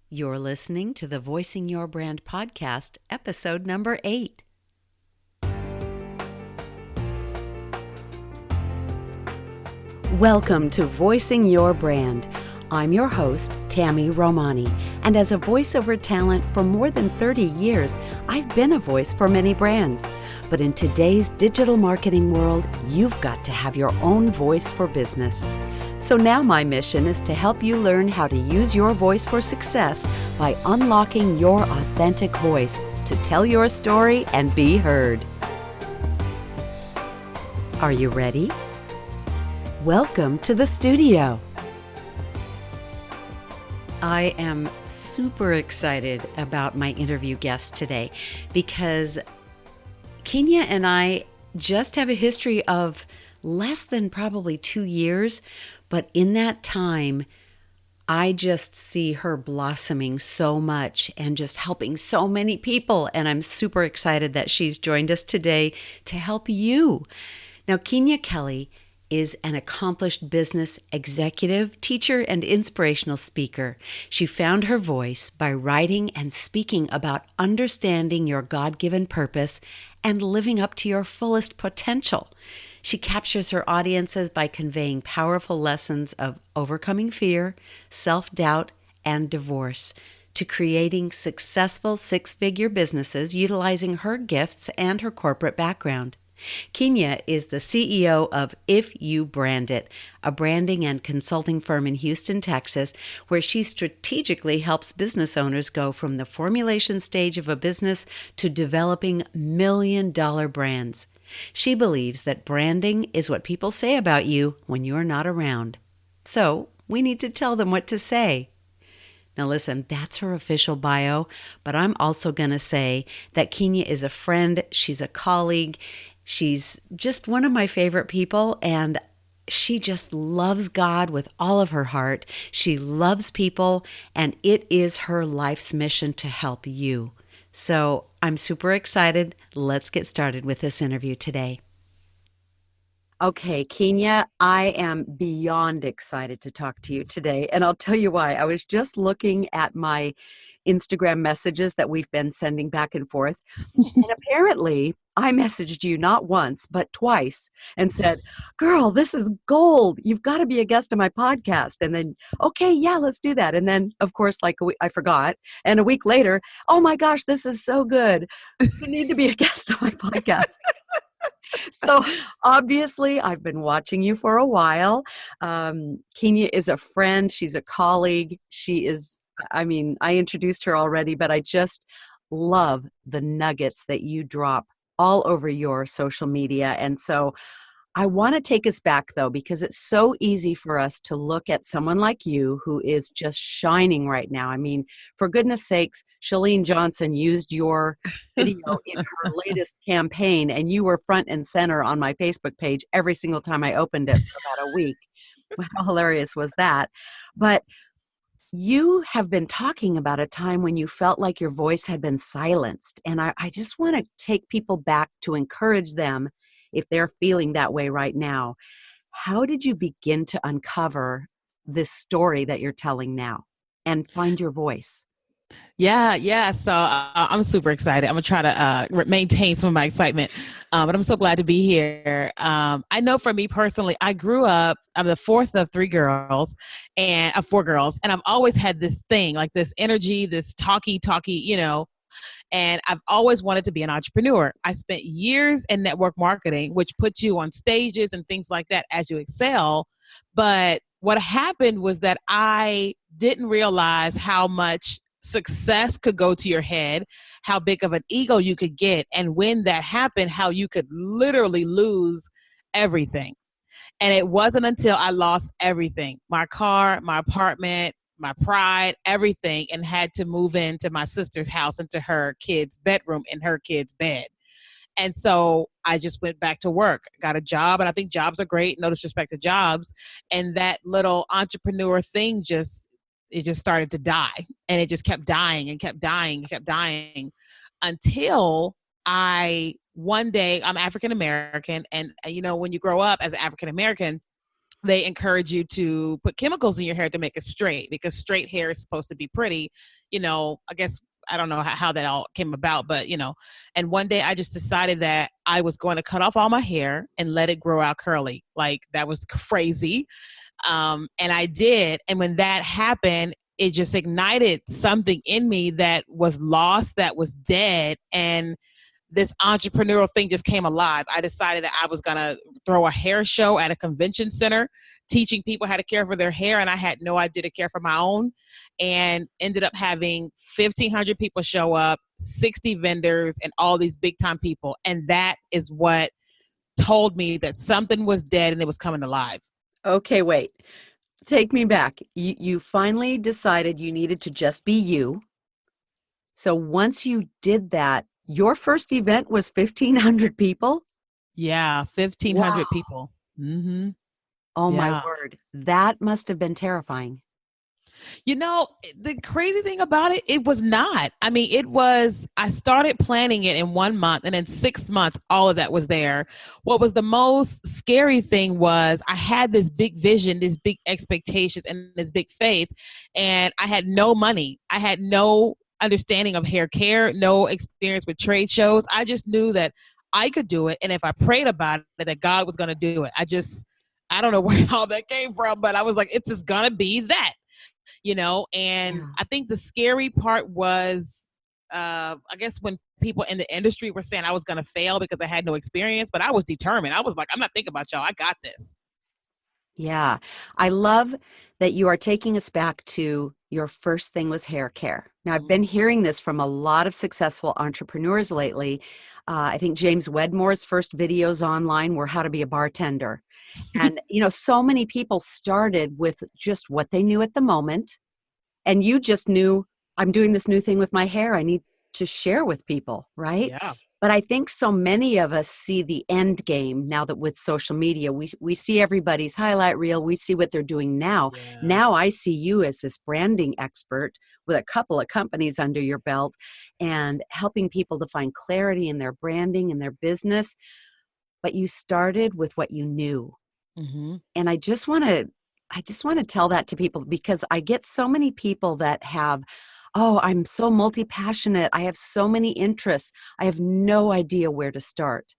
You're listening to the Voicing Your Brand podcast, episode number 8. Welcome to Voicing Your Brand. I'm your host, Tammy Romani, and as a voiceover talent for more than 30 years, I've been a voice for many brands. But in today's digital marketing world, you've got to have your own voice for business. So now my mission is to help you learn how to use your voice for success by unlocking your authentic voice to tell your story and be heard. Are you ready? Welcome to the studio. I am super excited about my interview guest today because Keenya and I just have a history of less than probably 2 years, but in that time, I just see her blossoming so much and just helping so many people. And I'm super excited that she's joined us today to help you. Now, Keenya Kelly is an accomplished business executive, teacher, and inspirational speaker. She found her voice by writing and speaking about understanding your God-given purpose and living up to your fullest potential. She captures her audiences by conveying powerful lessons of overcoming fear, self-doubt, and divorce to creating successful six-figure businesses utilizing her gifts and her corporate background. Keenya is the CEO of If You Brand It, a branding and consulting firm in Houston, Texas, where she strategically helps business owners go from the formulation stage of a business to developing million-dollar brands. She believes that branding is what people say about you when you're not around. So we need to tell them what to say. Now listen, that's her official bio, but I'm also going to say that Keenya is a friend, she's a colleague, she's just one of my favorite people, and she just loves God with all of her heart. She loves people, and it is her life's mission to help you. So I'm super excited. Let's get started with this interview today. Okay, Keenya, I am beyond excited to talk to you today, and I'll tell you why. I was just looking at my Instagram messages that we've been sending back and forth, and apparently I messaged you not once, but twice and said, girl, this is gold. You've got to be a guest on my podcast. And then, okay, yeah, let's do that. And then, of course, like I forgot. And a week later, oh my gosh, this is so good. You need to be a guest on my podcast. So obviously, I've been watching you for a while. Keenya is a friend. She's a colleague. I introduced her already, but I just love the nuggets that you drop all over your social media. And so I want to take us back, though, because it's so easy for us to look at someone like you who is just shining right now. I mean, for goodness sakes, Chalene Johnson used your video in her latest campaign, and you were front and center on my Facebook page every single time I opened it for about a week. How hilarious was that? But you have been talking about a time when you felt like your voice had been silenced. And I just want to take people back to encourage them if they're feeling that way right now. How did you begin to uncover this story that you're telling now and find your voice? Yeah. So I'm super excited. I'm gonna try to maintain some of my excitement, but I'm so glad to be here. I know for me personally, I grew up. I'm the fourth of four girls, and I've always had this thing, like this energy, this talky, and I've always wanted to be an entrepreneur. I spent years in network marketing, which puts you on stages and things like that as you excel. But what happened was that I didn't realize how much success could go to your head, how big of an ego you could get. And when that happened, how you could literally lose everything. And it wasn't until I lost everything, my car, my apartment, my pride, everything, and had to move into my sister's house, into her kid's bedroom, in her kid's bed. And so I just went back to work, got a job, and I think jobs are great, no disrespect to jobs. And that little entrepreneur thing it just started to die. And it just kept dying and kept dying and kept dying until one day, I'm African American. And, when you grow up as an African American, they encourage you to put chemicals in your hair to make it straight, because straight hair is supposed to be pretty. I guess I don't know how that all came about, but and one day I just decided that I was going to cut off all my hair and let it grow out curly. Like, that was crazy. And I did. And when that happened, it just ignited something in me that was lost, that was dead. And this entrepreneurial thing just came alive. I decided that I was going to throw a hair show at a convention center, teaching people how to care for their hair. And I had no idea to care for my own, and ended up having 1,500 people show up, 60 vendors, and all these big time people. And that is what told me that something was dead and it was coming alive. Okay, wait. Take me back. You finally decided you needed to just be you. So once you did that, your first event was 1,500 people? Yeah, Wow. 1,500 people. Mm-hmm. Oh, my Yeah. word. That must have been terrifying. The crazy thing about it, it was not. I mean, I started planning it in 1 month, and in 6 months, all of that was there. What was the most scary thing was I had this big vision, these big expectations, and this big faith, and I had no money. I had no understanding of hair care, no experience with trade shows. I just knew that I could do it. And if I prayed about it, that God was going to do it. I don't know where all that came from, but I was like, it's just going to be that. And Yeah. I think the scary part was, I guess, when people in the industry were saying I was going to fail because I had no experience, but I was determined. I was like, I'm not thinking about y'all. I got this. Yeah. I love that you are taking us back to your first thing was hair care. Now, I've been hearing this from a lot of successful entrepreneurs lately. I think James Wedmore's first videos online were how to be a bartender. And, so many people started with just what they knew at the moment. And you just knew, I'm doing this new thing with my hair. I need to share with people, right? Yeah. But I think so many of us see the end game now that with social media, we see everybody's highlight reel. We see what they're doing now. Yeah. Now I see you as this branding expert with a couple of companies under your belt and helping people to find clarity in their branding and their business. But you started with what you knew. Mm-hmm. And I just want to tell that to people, because I get so many people that have, oh, I'm so multi-passionate. I have so many interests. I have no idea where to start.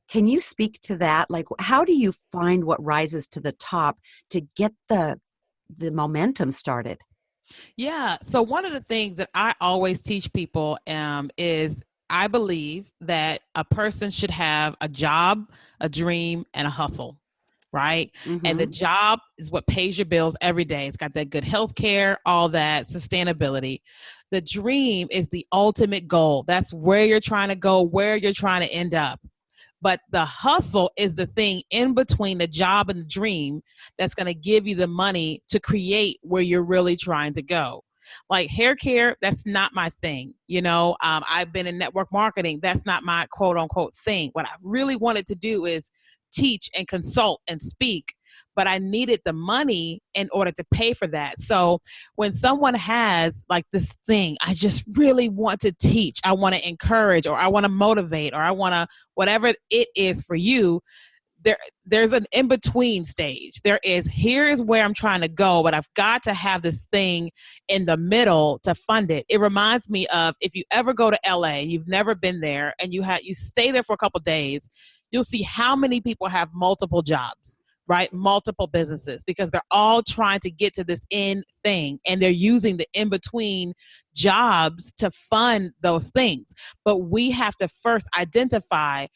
Can you speak to that? Like, how do you find what rises to the top to get the momentum started? Yeah. So one of the things that I always teach people is I believe that a person should have a job, a dream, and a hustle. Right. And the Mm-hmm. job is what pays your bills every day. It's got that good health care, all that sustainability. The dream is the ultimate goal. That's where you're trying to go, where you're trying to end up. But the hustle is the thing in between the job and the dream that's going to give you the money to create where you're really trying to go. Like hair care, that's not my thing. I've been in network marketing. That's not my quote unquote thing. What I really wanted to do is teach and consult and speak, but I needed the money in order to pay for that. So when someone has like this thing, I just really want to teach, I want to encourage, or I want to motivate, or I want to, whatever it is for you, there's an in-between stage. Here is where I'm trying to go, but I've got to have this thing in the middle to fund it. It reminds me of, if you ever go to LA, you've never been there, and you stay there for a couple days, you'll see how many people have multiple jobs, right? Multiple businesses, because they're all trying to get to this end thing, and they're using the in-between jobs to fund those things. But we have to first identify,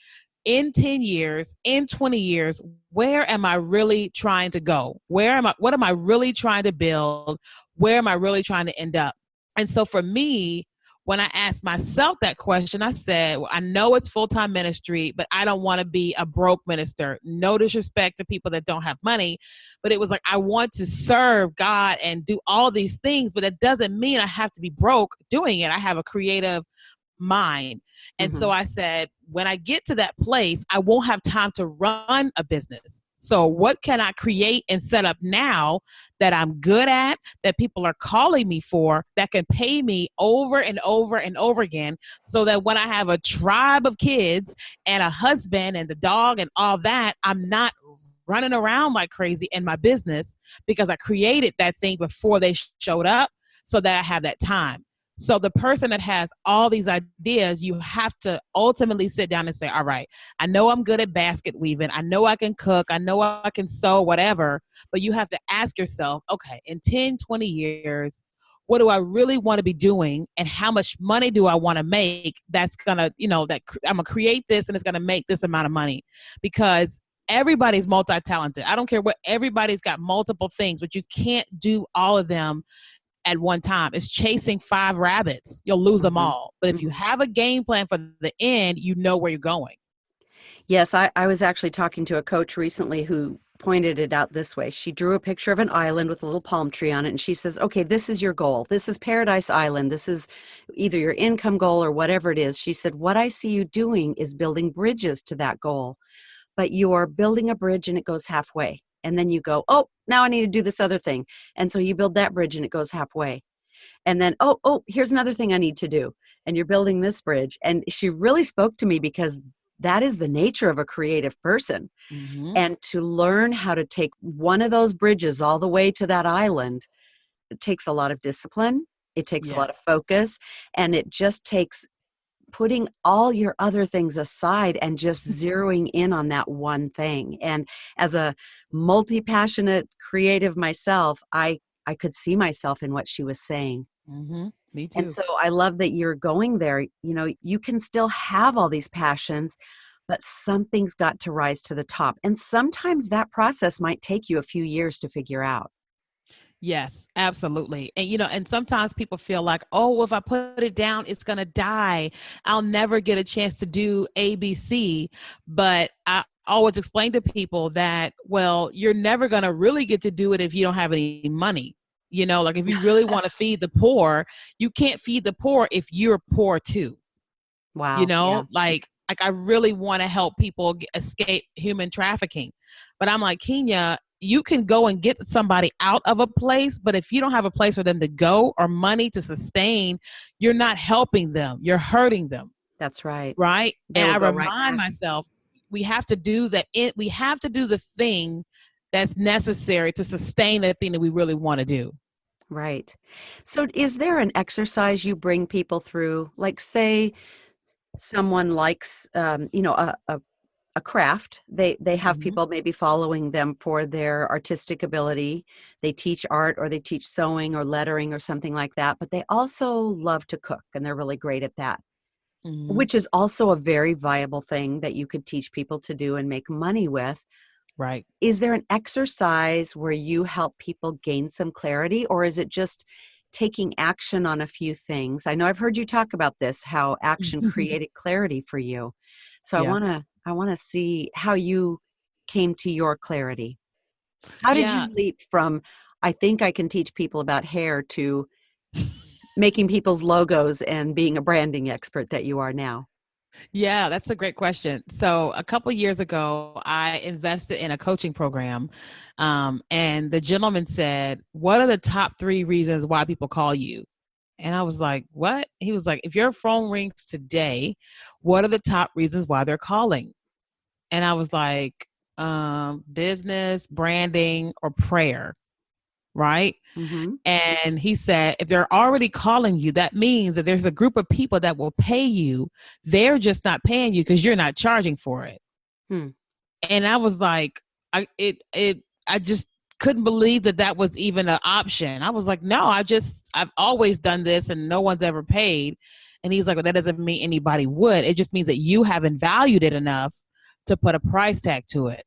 in 10 years, in 20 years, where am I really trying to go? What am I really trying to build? Where am I really trying to end up? And so for me, when I asked myself that question, I said, well, I know it's full-time ministry, but I don't want to be a broke minister. No disrespect to people that don't have money, but it was like, I want to serve God and do all these things, but it doesn't mean I have to be broke doing it. I have a creative mind. And Mm-hmm. so I said, when I get to that place, I won't have time to run a business. So what can I create and set up now that I'm good at, that people are calling me for, that can pay me over and over and over again, so that when I have a tribe of kids and a husband and the dog and all that, I'm not running around like crazy in my business because I created that thing before they showed up so that I have that time. So the person that has all these ideas, you have to ultimately sit down and say, all right, I know I'm good at basket weaving. I know I can cook. I know I can sew, whatever. But you have to ask yourself, okay, in 10, 20 years, what do I really want to be doing? And how much money do I want to make? That's going to, that I'm going to create this and it's going to make this amount of money, because everybody's multi-talented. I don't care what, everybody's got multiple things, but you can't do all of them at one time. It's chasing 5 rabbits. You'll lose them all. But if you have a game plan for the end, you know where you're going. Yes, I was actually talking to a coach recently who pointed it out this way. She drew a picture of an island with a little palm tree on it, and she says, okay, this is your goal. This is Paradise Island. This is either your income goal or whatever it is. She said, what I see you doing is building bridges to that goal, but you're building a bridge and it goes halfway. And then you go, oh, now I need to do this other thing. And so you build that bridge and it goes halfway. And then, oh, here's another thing I need to do. And you're building this bridge. And she really spoke to me because that is the nature of a creative person. Mm-hmm. And to learn how to take one of those bridges all the way to that island, it takes a lot of discipline. It takes a lot of focus. And it just takes putting all your other things aside and just zeroing in on that one thing. And as a multi-passionate creative myself, I could see myself in what she was saying. Mm-hmm. Me too. And so I love that you're going there. You can still have all these passions, but something's got to rise to the top. And sometimes that process might take you a few years to figure out. Yes, absolutely. And sometimes people feel like, oh, well, if I put it down, it's going to die. I'll never get a chance to do ABC. But I always explain to people that, well, you're never going to really get to do it if you don't have any money. Like if you really want to feed the poor, you can't feed the poor if you're poor too. Wow. Yeah. Like I really want to help people escape human trafficking. But I'm like, Keenya, you can go and get somebody out of a place, but if you don't have a place for them to go or money to sustain, you're not helping them. You're hurting them. That's right. Right. They And I will go remind right back. myself, we have to do that. We have to do the thing that's necessary to sustain the thing that we really want to do. Right. So is there an exercise you bring people through? Like, say someone likes, a craft. They have Mm-hmm. people maybe following them for their artistic ability. They teach art or they teach sewing or lettering or something like that, but they also love to cook and they're really great at that, Mm-hmm. which is also a very viable thing that you could teach people to do and make money with. Right. Is there an exercise where you help people gain some clarity, or is it just taking action on a few things? I know I've heard you talk about this, how action created clarity for you. So Yes. I want to see how you came to your clarity. How did Yeah. you leap from, I think I can teach people about hair, to making people's logos and being a branding expert that you are now? Yeah, that's a great question. So a couple years ago, I invested in a coaching program, and the gentleman said, "What are the top 3 reasons why people call you?" And I was like, "What?" He was like, "If your phone rings today, what are the top reasons why they're calling?" And I was like, "Business, branding, or prayer." Right? Mm-hmm. And he said, if they're already calling you, that means that there's a group of people that will pay you. They're just not paying you because you're not charging for it. Hmm. And I was like, I just couldn't believe that was even an option. I was like, no, I've always done this and no one's ever paid. And he's like, well, that doesn't mean anybody would. It just means that you haven't valued it enough to put a price tag to it.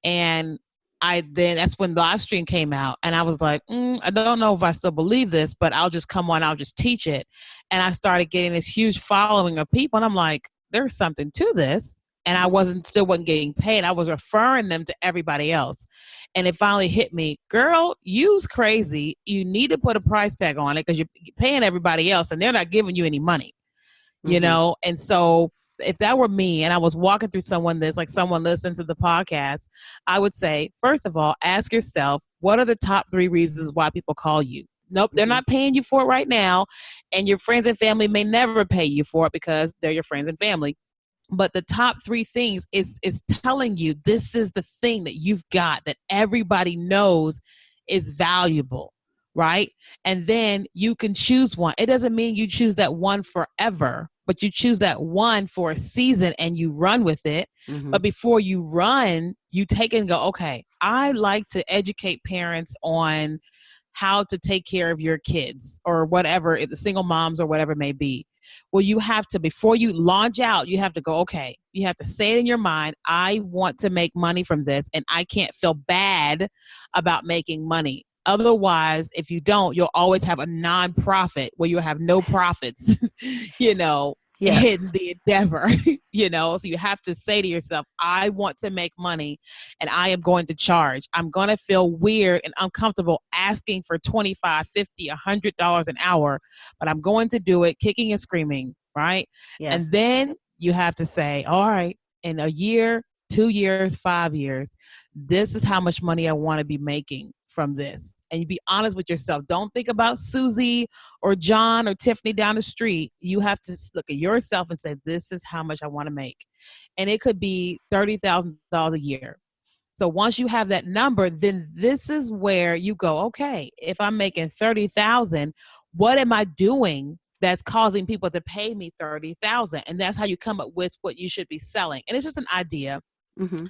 And that's when live stream came out, and I was like, I don't know if I still believe this, but I'll just come on, I'll just teach it. And I started getting this huge following of people, and I'm like, there's something to this. And I still wasn't getting paid. I was referring them to everybody else. And it finally hit me, girl, you's crazy. You need to put a price tag on it because you're paying everybody else and they're not giving you any money, Mm-hmm. And so if that were me and I was walking through someone listened to the podcast, I would say, first of all, ask yourself, what are the top 3 reasons why people call you? Nope, they're Mm-hmm. not paying you for it right now. And your friends and family may never pay you for it because they're your friends and family. But the top three things is telling you this is the thing that you've got that everybody knows is valuable, right? And then you can choose one. It doesn't mean you choose that one forever, but you choose that one for a season and you run with it. Mm-hmm. But before you run, you take it and go, okay, I like to educate parents on how to take care of your kids or whatever, the single moms or whatever it may be. Well, you have to, before you launch out, you have to go, okay, you have to say it in your mind. I want to make money from this and I can't feel bad about making money. Otherwise, if you don't, you'll always have a nonprofit where you have no profits, you know, in Yes. the endeavor, you know. So you have to say to yourself, I want to make money and I am going to charge. I'm going to feel weird and uncomfortable asking for 25, 50, $100 an hour, but I'm going to do it kicking and screaming, right? And Yes. then you have to say, all right, in a year, 2 years, 5 years, this is how much money I want to be making from this. And you be honest with yourself. Don't think about Susie or John or Tiffany down the street. You have to look at yourself and say, this is how much I want to make. And it could be $30,000 a year. So once you have that number, then this is where you go, okay, if I'm making 30,000, what am I doing that's causing people to pay me 30,000? And that's how you come up with what you should be selling. And it's just an idea. Mm-hmm.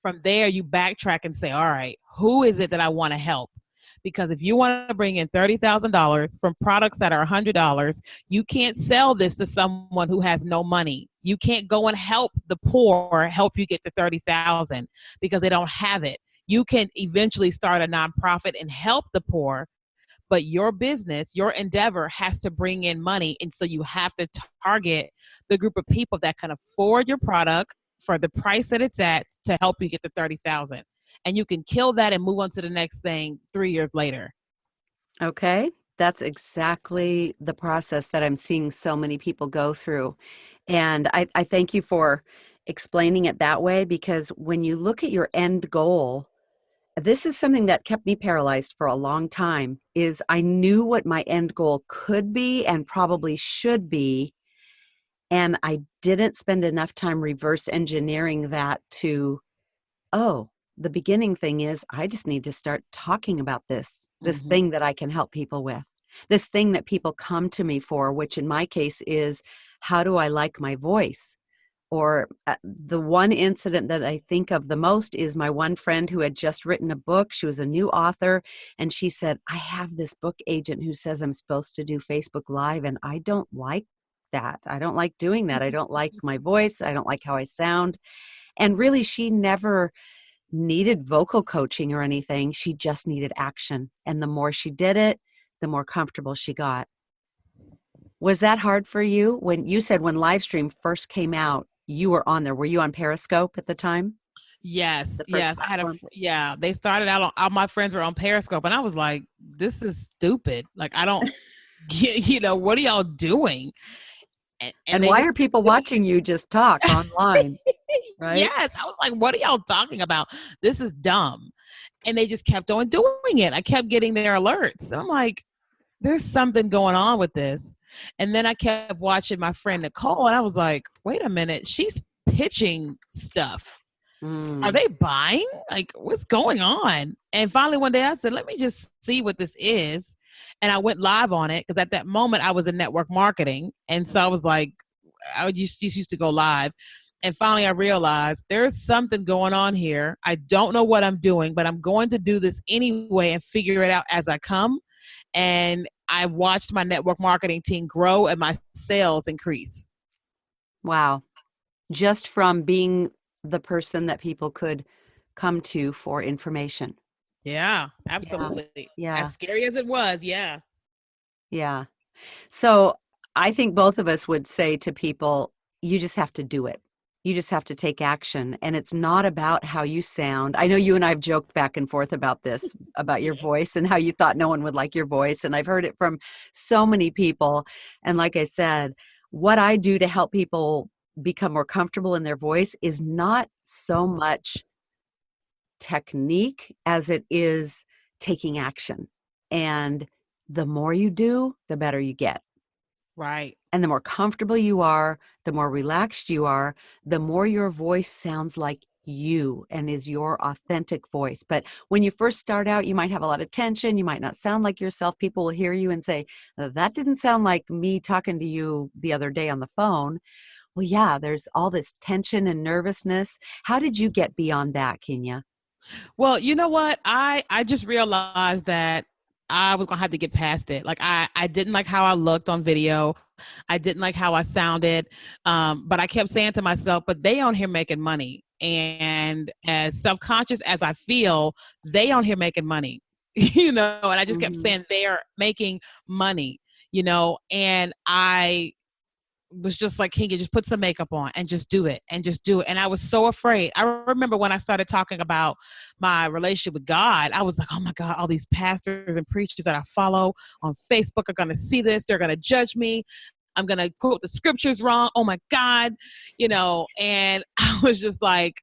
From there, you backtrack and say, all right, who is it that I want to help? Because if you want to bring in $30,000 from products that are $100, you can't sell this to someone who has no money. You can't go and help the poor help you get to 30,000 because they don't have it. You can eventually start a nonprofit and help the poor, but your business, your endeavor has to bring in money. And so you have to target the group of people that can afford your product for the price that it's at to help you get to 30,000. And you can kill that and move on to the next thing 3 years later. Okay. That's exactly the process that I'm seeing so many people go through. And I thank you for explaining it that way, because when you look at your end goal, this is something that kept me paralyzed for a long time, is I knew what my end goal could be and probably should be. And I didn't spend enough time reverse engineering that to, oh, the beginning thing is I just need to start talking about this Mm-hmm. thing that I can help people with, this thing that people come to me for, which in my case is, how do I like my voice? Or the one incident that I think of the most is my one friend who had just written a book. She was a new author, and she said, I have this book agent who says I'm supposed to do Facebook Live, and I don't like that. I don't like doing that. I don't like my voice. I don't like how I sound. And really, she never needed vocal coaching or anything. She just needed action. And the more she did it, the more comfortable she got. Was that hard for you? When you said when live stream first came out, you were on there. Were you on Periscope at the time? Yes, The first yes. I had platform? yeah, they started out on, all my friends were on Periscope and I was like, this is stupid. Like, I don't get, what are y'all doing? And And they why just are people watching you just talk online, right? yes, I was like, what are y'all talking about? This is dumb. And they just kept on doing it. I kept getting their alerts. I'm like, there's something going on with this. And then I kept watching my friend Nicole, and I was like, wait a minute, she's pitching stuff. Are Mm, they buying? Like, what's going on? And finally, one day I said, let me just see what this is. And I went live on it because at that moment I was in network marketing. And so I was like, I just used to go live. And finally, I realized there's something going on here. I don't know what I'm doing, but I'm going to do this anyway and figure it out as I come. And I watched my network marketing team grow and my sales increase. wow. Just from being the person that people could come to for information. Yeah, Yeah. absolutely. As Yeah. scary as it was, yeah. Yeah. So I think both of us would say to people, you just have to do it. You just have to take action. And it's not about how you sound. I know you and I have joked back and forth about this, about your Yeah. voice and how you thought no one would like your voice. And I've heard it from so many people. And like I said, what I do to help people become more comfortable in their voice is not so much technique as it is taking action. And the more you do, the better you get. Right. And the more comfortable you are, the more relaxed you are, the more your voice sounds like you and is your authentic voice. But when you first start out, you might have a lot of tension. You might not sound like yourself. People will hear you and say, that didn't sound like me talking to you the other day on the phone. Well, yeah, there's all this tension and nervousness. How did you get beyond that, Kenya? Well, you know what? I just realized that I was gonna have to get past it. Like I didn't like how I looked on video. I didn't like how I sounded. But I kept saying to myself, but they on here making money. And as self-conscious as I feel, they on here making money. And I just kept Hmm. saying they are making money, and I was just like, Kinga, just put some makeup on and just do it and just do it. And I was so afraid. I remember when I started talking about my relationship with God, I was like, oh my God, all these pastors and preachers that I follow on Facebook are going to see this. They're going to judge me. I'm going to quote the scriptures wrong. Oh my God, and I was just like,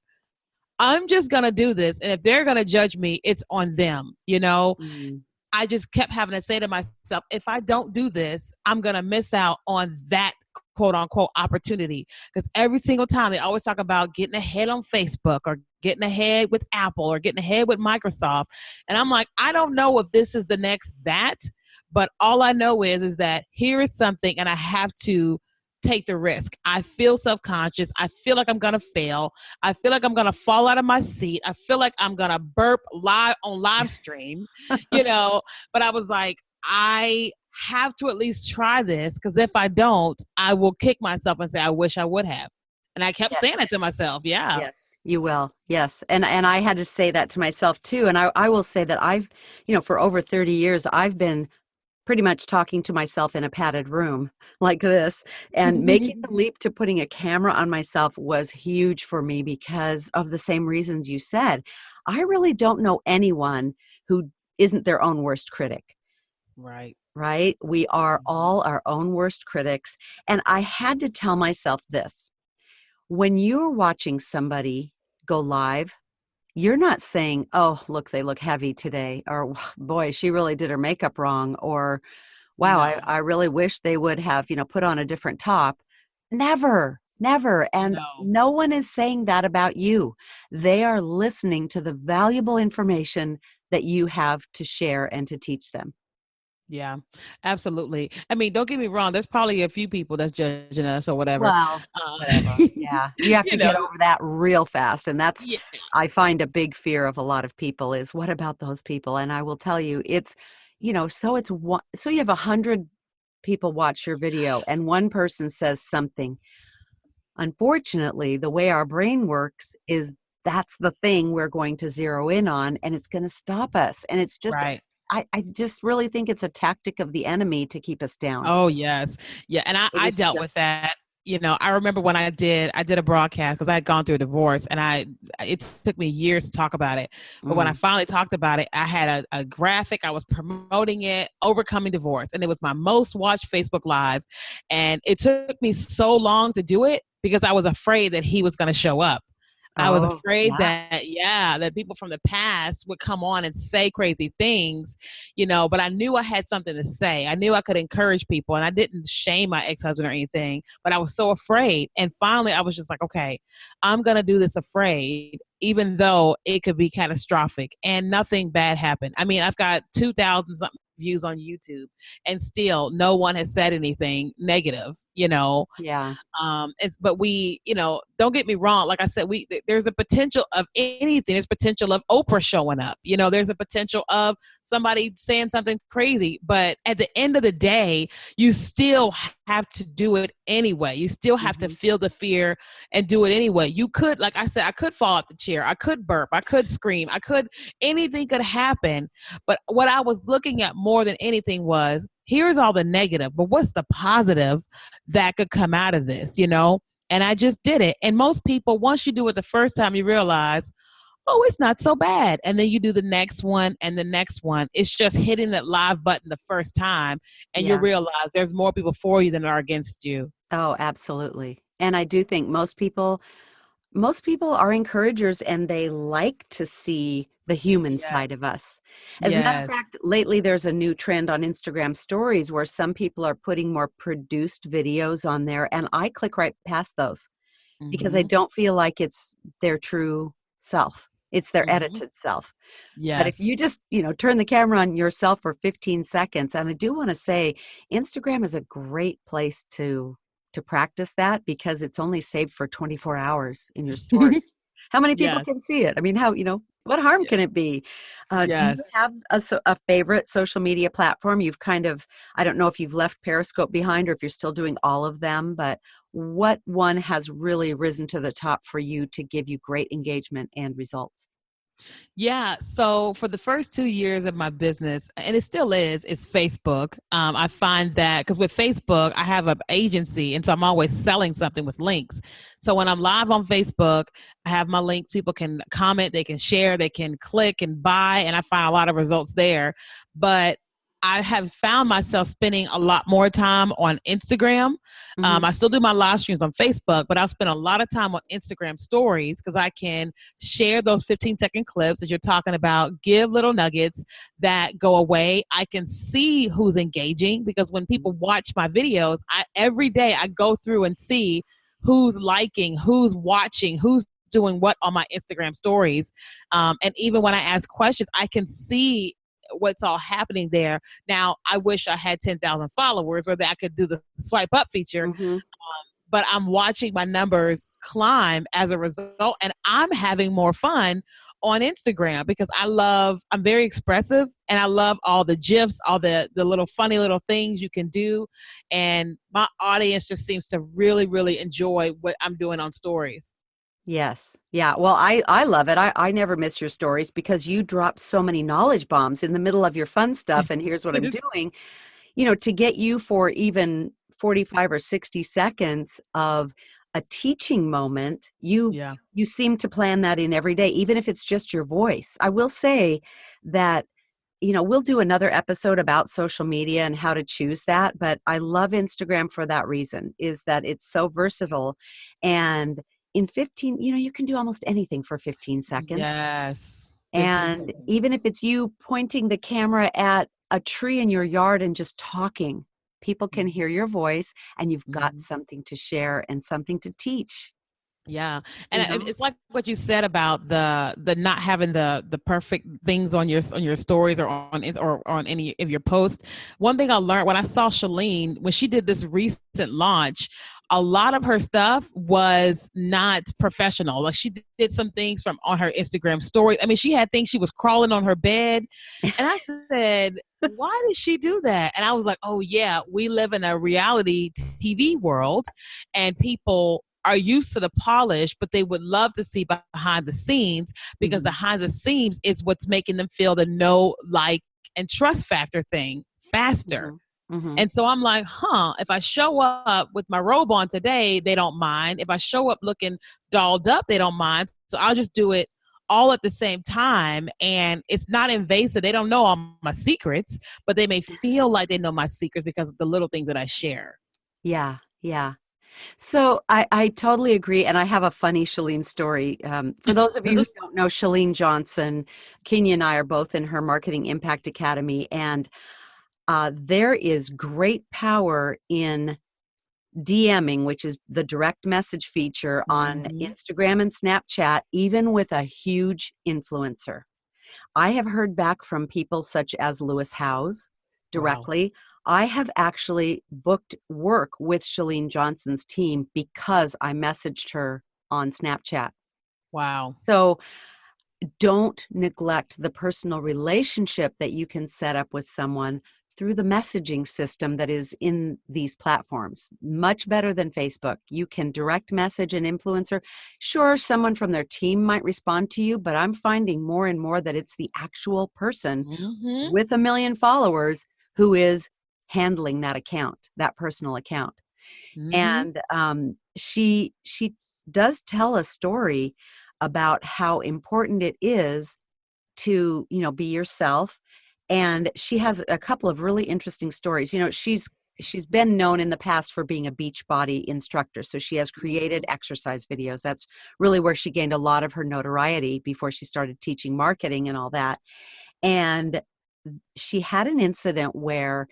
I'm just going to do this. And if they're going to judge me, it's on them. Mm. I just kept having to say to myself, if I don't do this, I'm going to miss out on that quote unquote opportunity. Because every single time they always talk about getting ahead on Facebook or getting ahead with Apple or getting ahead with Microsoft. And I'm like, I don't know if this is the next that, but all I know is that here is something and I have to take the risk. I feel self-conscious. I feel like I'm going to fail. I feel like I'm going to fall out of my seat. I feel like I'm going to burp live on live stream, you know, but I was like, I have to at least try this because if I don't, I will kick myself and say, I wish I would have. And I kept saying Yes. it to myself. Yeah. Yes, you will. Yes. And I had to say that to myself too. And I will say that for over 30 years, I've been pretty much talking to myself in a padded room like this. And making the leap to putting a camera on myself was huge for me because of the same reasons you said. I really don't know anyone who isn't their own worst critic, Right. right? We are Mhm. all our own worst critics. And I had to tell myself this: when you're watching somebody go live, you're not saying, oh, look, they look heavy today, or boy, she really did her makeup wrong, or wow, I No, really wish they would have, put on a different top. Never, never. And no. no one is saying that about you. They are listening to the valuable information that you have to share and to teach them. Yeah, absolutely. I mean, don't get me wrong. There's probably a few people that's judging us or whatever. Well, Uh, whatever. Yeah. You have you to know, get over that real fast. And that's, yeah, I find a big fear of a lot of people is what about those people? And I will tell you, it's, so it's one, so you have 100 people watch your video and one person says something. Unfortunately, the way our brain works is that's the thing we're going to zero in on and it's going to stop us. And it's just, right. I just really think it's a tactic of the enemy to keep us down. Oh yes. Yeah. And I, It I is dealt just, with that. I remember when I did a broadcast because I had gone through a divorce and it took me years to talk about it. But when I mm, finally talked about it, I had a graphic, I was promoting it, overcoming divorce. And it was my most watched Facebook Live. And it took me so long to do it because I was afraid that he was going to show up. I was oh, afraid yeah. that people from the past would come on and say crazy things, but I knew I had something to say. I knew I could encourage people and I didn't shame my ex-husband or anything, but I was so afraid. And finally I was just like, okay, I'm going to do this afraid, even though it could be catastrophic and nothing bad happened. I mean, I've got 2,000 something views on YouTube and still no one has said anything negative. Yeah. But we, don't get me wrong. Like I said, there's a potential of anything. There's potential of Oprah showing up. There's a potential of somebody saying something crazy. But at the end of the day, you still have to do it anyway. You still have to Hmm. feel the fear and do it anyway. You could, like I said, I could fall off the chair. I could burp. I could scream. Anything could happen. But what I was looking at more than anything was, here's all the negative, but what's the positive that could come out of this? And I just did it. And most people, once you do it the first time, you realize, oh, it's not so bad. And then you do the next one and the next one. It's just hitting that live button the first time, and you'll Yeah. realize there's more people for you than are against you. Oh, absolutely. And I do think most people most people are encouragers and they like to see the human side of Yes. us. As a matter of Yes. fact, lately there's a new trend on Instagram stories where some people are putting more produced videos on there, and I click right past those because I Mm-hmm. don't feel like it's their true self. It's their Mm-hmm. edited self. But if Yes. you just, turn the camera on yourself for 15 seconds, and I do want to say Instagram is a great place to practice that because it's only saved for 24 hours in your story. How many people Yes. can see it? I mean, what harm Yes. can it be? Do you Yes. have a favorite social media platform? You've kind of, I don't know if you've left Periscope behind or if you're still doing all of them, but what one has really risen to the top for you to give you great engagement and results? Yeah. So for the first 2 years of my business, and it still is Facebook. I find that because with Facebook, I have an agency, and so I'm always selling something with links. So when I'm live on Facebook, I have my links. People can comment, they can share, they can click and buy, and I find a lot of results there. But I have found myself spending a lot more time on Instagram. Hmm. I still do my live streams on Facebook, but I'll spend a lot of time on Instagram stories because I can share those 15-second clips as you're talking about, give little nuggets that go away. I can see who's engaging because when people watch my videos, every day I go through and see who's liking, who's watching, who's doing what on my Instagram stories. And even when I ask questions, I can see what's all happening there. Now, I wish I had 10,000 followers where I could do the swipe up feature, Hmm. but I'm watching my numbers climb as a result, and I'm having more fun on Instagram because I'm very expressive, and I love all the GIFs, all the little funny little things you can do. And my audience just seems to really, really enjoy what I'm doing on stories. Yes. Yeah. Well, I love it. I never miss your stories because you drop so many knowledge bombs in the middle of your fun stuff. And here's what I'm doing, to get you for even 45 or 60 seconds of a teaching moment, Yeah. you seem to plan that in every day, even if it's just your voice. I will say that, we'll do another episode about social media and how to choose that, but I love Instagram for that reason, is that it's so versatile. And in 15, you can do almost anything for 15 seconds. Yes. 15 And seconds. even if it's you pointing the camera at a tree in your yard and just talking, people can hear your voice and you've got Mhm. something to share and something to teach, Yeah, and you know? it's like what you said about the not having the perfect things on your stories or or on any of your posts. One thing I learned when I saw Shalene when she did this recent launch, a lot of her stuff was not professional. Like she did some things from on her Instagram story. I mean, she had things she was crawling on her bed, and I said, "Why did she do that?" And I was like, "Oh yeah, we live in a reality TV world, and people." Are used to the polish, but they would love to see behind the scenes because Mhm, behind the scenes is what's making them feel the know, like, and trust factor thing faster. mhm, mhm. And so I'm like, if I show up with my robe on today, they don't mind. If I show up looking dolled up, they don't mind. So I'll just do it all at the same time. And it's not invasive. They don't know all my secrets, but they may feel like they know my secrets because of the little things that I share. Yeah, yeah. So I totally agree. And I have a funny Shalene story. For those of you who don't know, Shalene Johnson, Keenya and I are both in her Marketing Impact Academy. And there is great power in DMing, which is the direct message feature on Mhm. Instagram and Snapchat, even with a huge influencer. I have heard back from people such as Lewis Howes Wow. directly. I have actually booked work with Shalene Johnson's team because I messaged her on Snapchat. Wow. So don't neglect the personal relationship that you can set up with someone through the messaging system that is in these platforms. Much better than Facebook. You can direct message an influencer. Sure, someone from their team might respond to you, but I'm finding more and more that it's the actual person Mhm. with a million followers who is handling that account, that personal account. Mhm. And she does tell a story about how important it is to, be yourself. And she has a couple of really interesting stories. She's she's been known in the past for being a Beachbody instructor. So she has created exercise videos. That's really where she gained a lot of her notoriety before she started teaching marketing and all that. And she had an incident where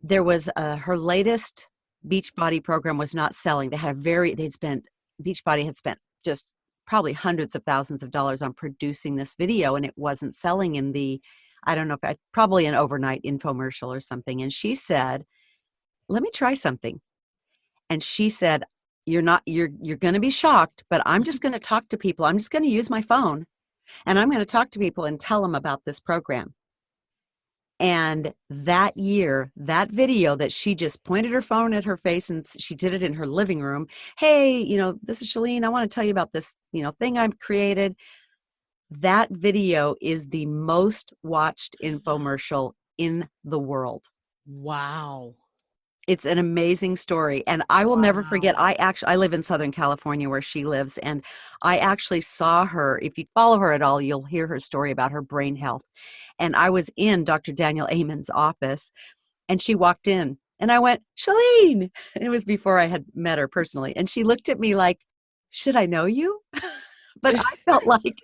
there was her latest Beachbody program was not selling. Beachbody had spent just probably hundreds of thousands of dollars on producing this video, and it wasn't selling in the, I don't know, probably an overnight infomercial or something. And she said, let me try something. And she said, you're going to be shocked, but I'm just going to talk to people. I'm just going to use my phone and I'm going to talk to people and tell them about this program. And that year, that video that she just pointed her phone at her face, and she did it in her living room. Hey, this is Shalene. I want to tell you about this, thing I've created. That video is the most watched infomercial in the world. Wow. It's an amazing story. And I will never forget, I live in Southern California where she lives. And I actually saw her. If you follow her at all, you'll hear her story about her brain health. And I was in Dr. Daniel Amen's office, and she walked in and I went, Shalene. It was before I had met her personally. And she looked at me like, should I know you? But I felt like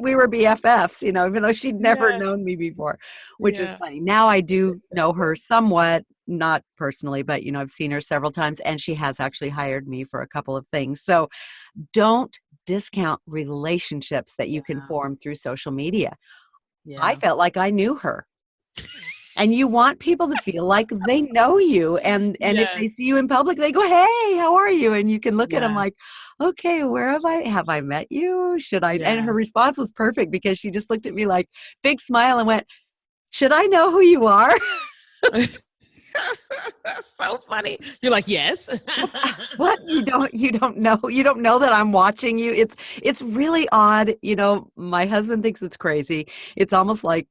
we were BFFs, even though she'd never known me before, which is funny. Now I do know her somewhat, not personally, but, I've seen her several times, and she has actually hired me for a couple of things. So don't discount relationships that you can form through social media. I felt like I knew her. And you want people to feel like they know you. And if they see you in public, they go, hey, how are you? And you can look at them like, okay, where have I met you? Should I? And her response was perfect, because she just looked at me like big smile and went, should I know who you are? So funny. You're like, yes. What? You don't know that I'm watching you. It's really odd. My husband thinks it's crazy. It's almost like,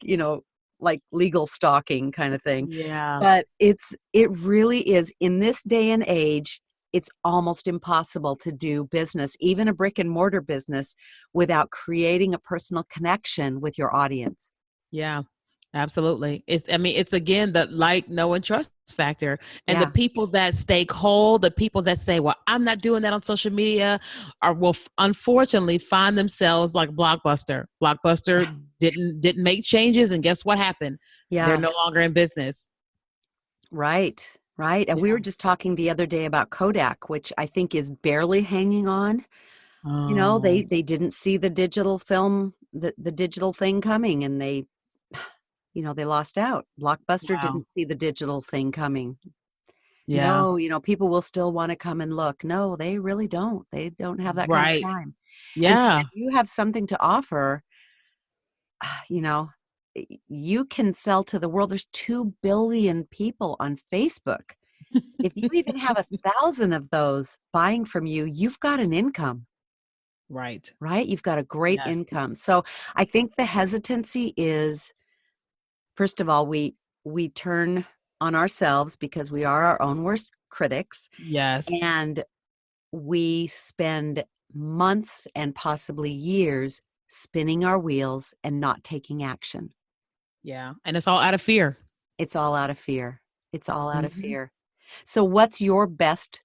like legal stalking kind of thing. Yeah. But it really is, in this day and age, it's almost impossible to do business, even a brick and mortar business, without creating a personal connection with your audience. Yeah. Absolutely. It's again, the like, know, and trust factor. And the people that stay cold, the people that say, well, I'm not doing that on social media, will unfortunately find themselves like Blockbuster. Blockbuster didn't make changes. And guess what happened? Yeah. They're no longer in business. Right. And we were just talking the other day about Kodak, which I think is barely hanging on. Oh. They didn't see the digital film, the digital thing coming, and they lost out. Blockbuster didn't see the digital thing coming. Yeah. No, people will still want to come and look. No, they really don't. They don't have that kind of time. Yeah. And so if you have something to offer, you can sell to the world. There's 2 billion people on Facebook. If you even have 1,000 of those buying from you, you've got an income. Right. You've got a great income. So I think the hesitancy is, first of all, we turn on ourselves because we are our own worst critics. Yes. And we spend months and possibly years spinning our wheels and not taking action. Yeah. And it's all out of fear. It's all out of fear. Of fear. So what's your best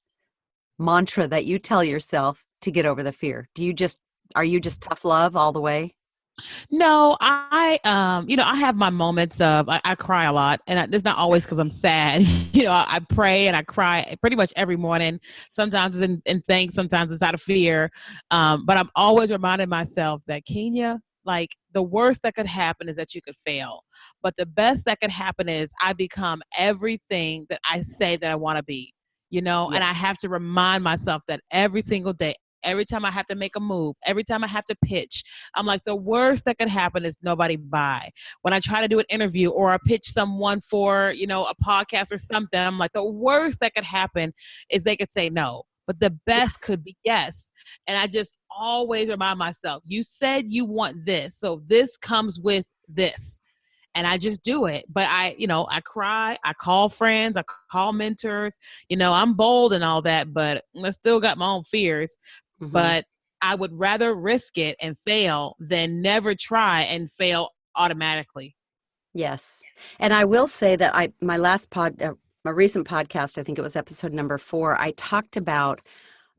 mantra that you tell yourself to get over the fear? Are you just tough love all the way? No, I have my moments of, I cry a lot, and it's not always because I'm sad. I pray and I cry pretty much every morning. Sometimes it's in thanks, sometimes it's out of fear. But I'm always reminding myself that, Keenya, like, the worst that could happen is that you could fail. But the best that could happen is I become everything that I say that I want to be, and I have to remind myself that every single day. Every time I have to make a move, every time I have to pitch, I'm like, the worst that could happen is nobody buy. When I try to do an interview or I pitch someone for, a podcast or something, I'm like, the worst that could happen is they could say no. But the best could be yes. And I just always remind myself, you said you want this, so this comes with this. And I just do it. But I cry, I call friends, I call mentors, I'm bold and all that, but I still got my own fears. Mm-hmm. But I would rather risk it and fail than never try and fail automatically. Yes. And I will say that my last a recent podcast, I think it was episode number 4, I talked about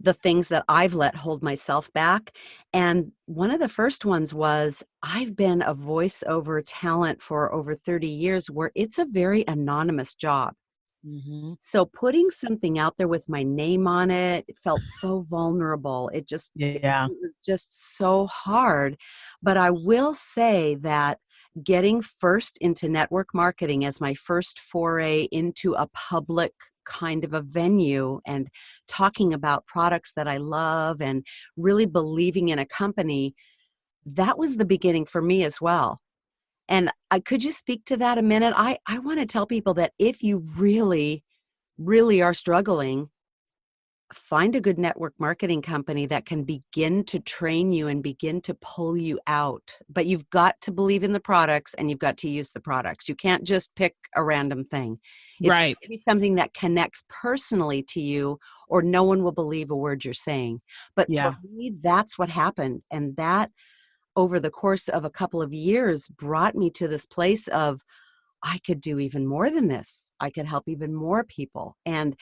the things that I've let hold myself back. And one of the first ones was I've been a voiceover talent for over 30 years where it's a very anonymous job. Mm-hmm. So putting something out there with my name on it, it felt so vulnerable. It Yeah. was just so hard. But I will say that getting first into network marketing as my first foray into a public kind of a venue and talking about products that I love and really believing in a company, that was the beginning for me as well. And could you speak to that a minute? I want to tell people that if you really are struggling, find a good network marketing company that can begin to train you and begin to pull you out. But you've got to believe in the products and you've got to use the products. You can't just pick a random thing. It's got Right. to be something that connects personally to you, or no one will believe a word you're saying. But for Yeah. me, that's what happened. And that over the course of a couple of years brought me to this place of I could do even more than this. I could help even more people. And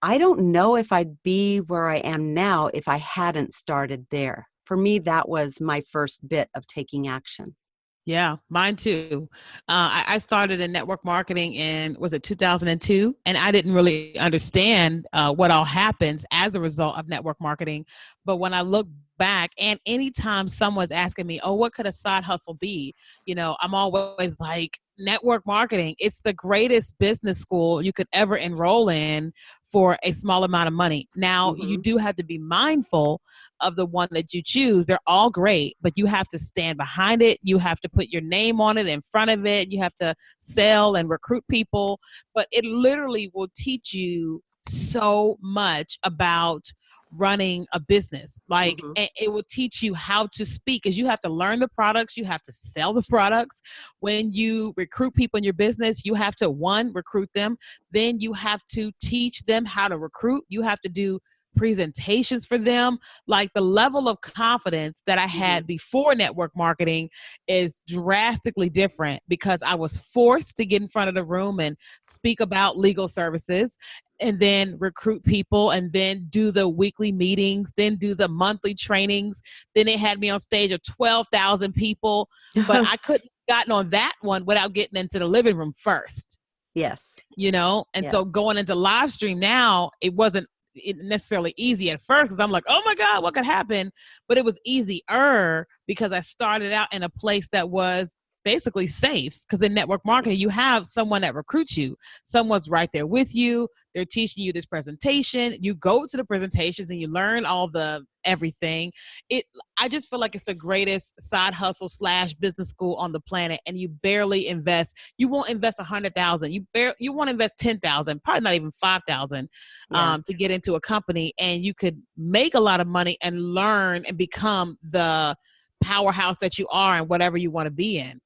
I don't know if I'd be where I am now if I hadn't started there. For me, that was my first bit of taking action. Yeah, mine too. I started in network marketing in, was it 2002? And I didn't really understand what all happens as a result of network marketing. But when I look back, and anytime someone's asking me, oh, what could a side hustle be? I'm always like, network marketing, it's the greatest business school you could ever enroll in for a small amount of money. Now, you Hmm. do have to be mindful of the one that you choose. They're all great, but you have to stand behind it. You have to put your name on it, in front of it. You have to sell and recruit people, but it literally will teach you so much about running a business. Like, Hmm. it will teach you how to speak, because you have to learn the products, you have to sell the products. When you recruit people in your business, you have to, one, recruit them, then you have to teach them how to recruit. You have to do presentations for them. Like, the level of confidence that I Hmm. had before network marketing is drastically different, because I was forced to get in front of the room and speak about legal services, and then recruit people, and then do the weekly meetings, then do the monthly trainings. Then they had me on stage of 12,000 people, but I couldn't gotten on that one without getting into the living room first. Yes. And so Yes. going into live stream now, it wasn't necessarily easy at first, because I'm like, oh my God, what could happen? But it was easier because I started out in a place that was basically safe, because in network marketing you have someone that recruits you, someone's right there with you, they're teaching you this presentation, you go to the presentations and you learn all the everything. it I just feel like it's the greatest side hustle slash business school on the planet, and you barely invest. You won't invest 100,000. You won't invest 10,000, probably not even 5,000, Yeah. to get into a company, and you could make a lot of money and learn and become the powerhouse that you are and whatever you want to be in.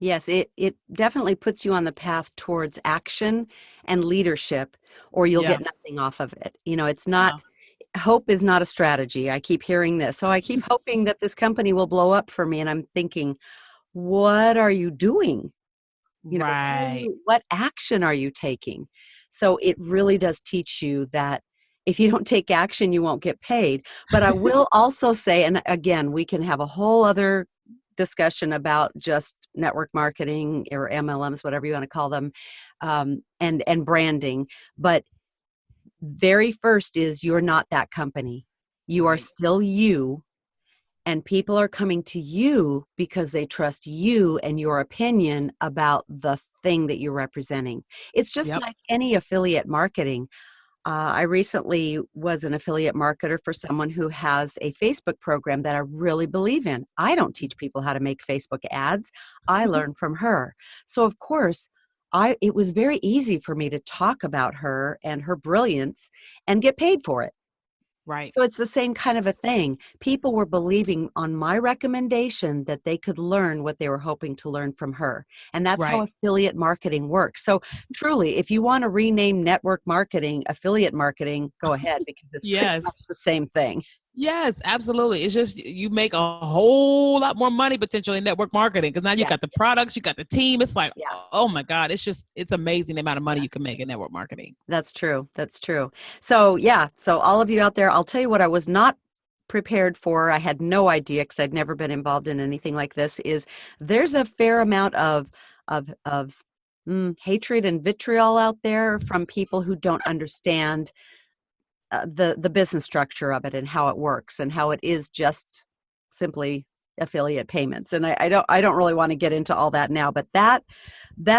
Yes, it definitely puts you on the path towards action and leadership, or you'll Yeah. get nothing off of it. It's Yeah. not, hope is not a strategy. I keep hearing this. So I keep hoping that this company will blow up for me. And I'm thinking, what are you doing? Right. What action are you taking? So it really does teach you that if you don't take action, you won't get paid. But I will also say, and again, we can have a whole other discussion about just network marketing or MLMs, whatever you want to call them, and branding. But very first is you're not that company. You are Right. still you, and people are coming to you because they trust you and your opinion about the thing that you're representing. It's just Yep. like any affiliate marketing. I recently was an affiliate marketer for someone who has a Facebook program that I really believe in. I don't teach people how to make Facebook ads. I learn from her. So of course, it was very easy for me to talk about her and her brilliance and get paid for it. Right. So it's the same kind of a thing. People were believing on my recommendation that they could learn what they were hoping to learn from her. And that's how Right. affiliate marketing works. So truly, if you want to rename network marketing affiliate marketing, go ahead, because it's pretty Yes. much the same thing. Yes, absolutely. It's just you make a whole lot more money potentially in network marketing because now you Yeah. got the products, you got the team. It's like, Yeah. oh my God, it's amazing the amount of money you can make in network marketing. That's true. That's true. So, yeah. So, all of you out there, I'll tell you what I was not prepared for. I had no idea because I'd never been involved in anything like this. Is there's a fair amount of hatred and vitriol out there from people who don't understand the business structure of it and how it works and how it is just simply affiliate payments. And I don't really want to get into all that now, but that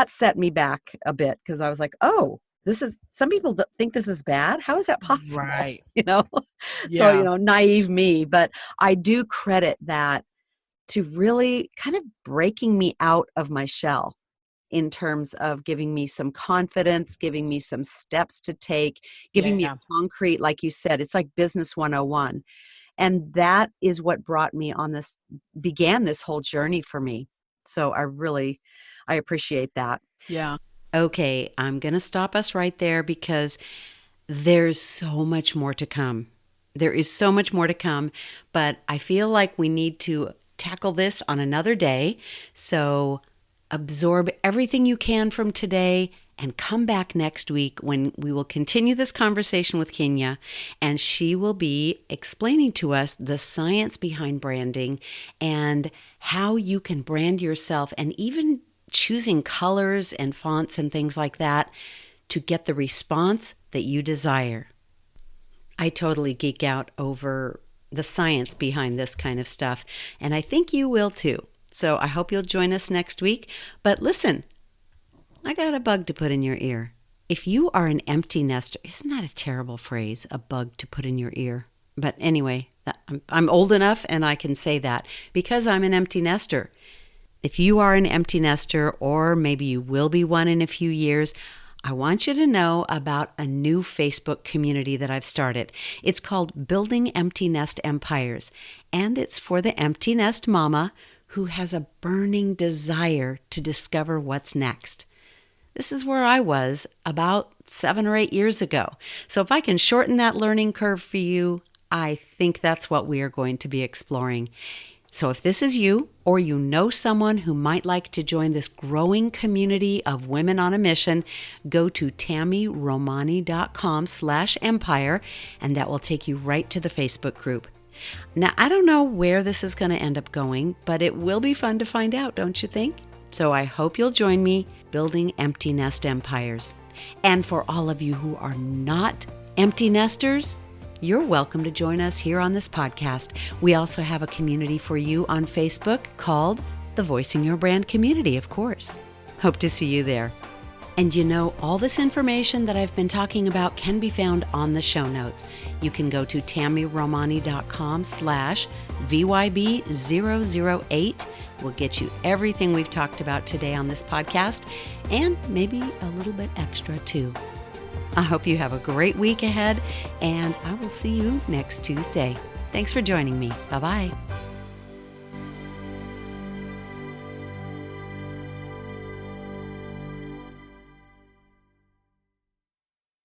set me back a bit because I was like, oh, this is, some people think this is bad. How is that possible? Right. You know, so, Yeah. naive me, but I do credit that to really kind of breaking me out of my shell in terms of giving me some confidence, giving me some steps to take, giving me Yeah. a concrete, like you said, it's like business 101. And that is what brought me on began this whole journey for me. So I appreciate that. Yeah. Okay, I'm going to stop us right there because there's so much more to come. There is so much more to come, but I feel like we need to tackle this on another day. So absorb everything you can from today and come back next week when we will continue this conversation with Keenya, and she will be explaining to us the science behind branding and how you can brand yourself and even choosing colors and fonts and things like that to get the response that you desire. I totally geek out over the science behind this kind of stuff, and I think you will too. So I hope you'll join us next week. But listen, I got a bug to put in your ear. If you are an empty nester, isn't that a terrible phrase, a bug to put in your ear? But anyway, I'm old enough and I can say that because I'm an empty nester. If you are an empty nester, or maybe you will be one in a few years, I want you to know about a new Facebook community that I've started. It's called Building Empty Nest Empires, and it's for the empty nest mama who has a burning desire to discover what's next. This is where I was about 7 or 8 years ago. So if I can shorten that learning curve for you, I think that's what we are going to be exploring. So if this is you, or you know someone who might like to join this growing community of women on a mission, go to tammyromani.com/empire, and that will take you right to the Facebook group. Now, I don't know where this is going to end up going, but it will be fun to find out, don't you think? So I hope you'll join me building empty nest empires. And for all of you who are not empty nesters, you're welcome to join us here on this podcast. We also have a community for you on Facebook called the Voicing Your Brand Community, of course. Hope to see you there. And all this information that I've been talking about can be found on the show notes. You can go to tammyromani.com/VYB008. We'll get you everything we've talked about today on this podcast, and maybe a little bit extra too. I hope you have a great week ahead, and I will see you next Tuesday. Thanks for joining me. Bye-bye.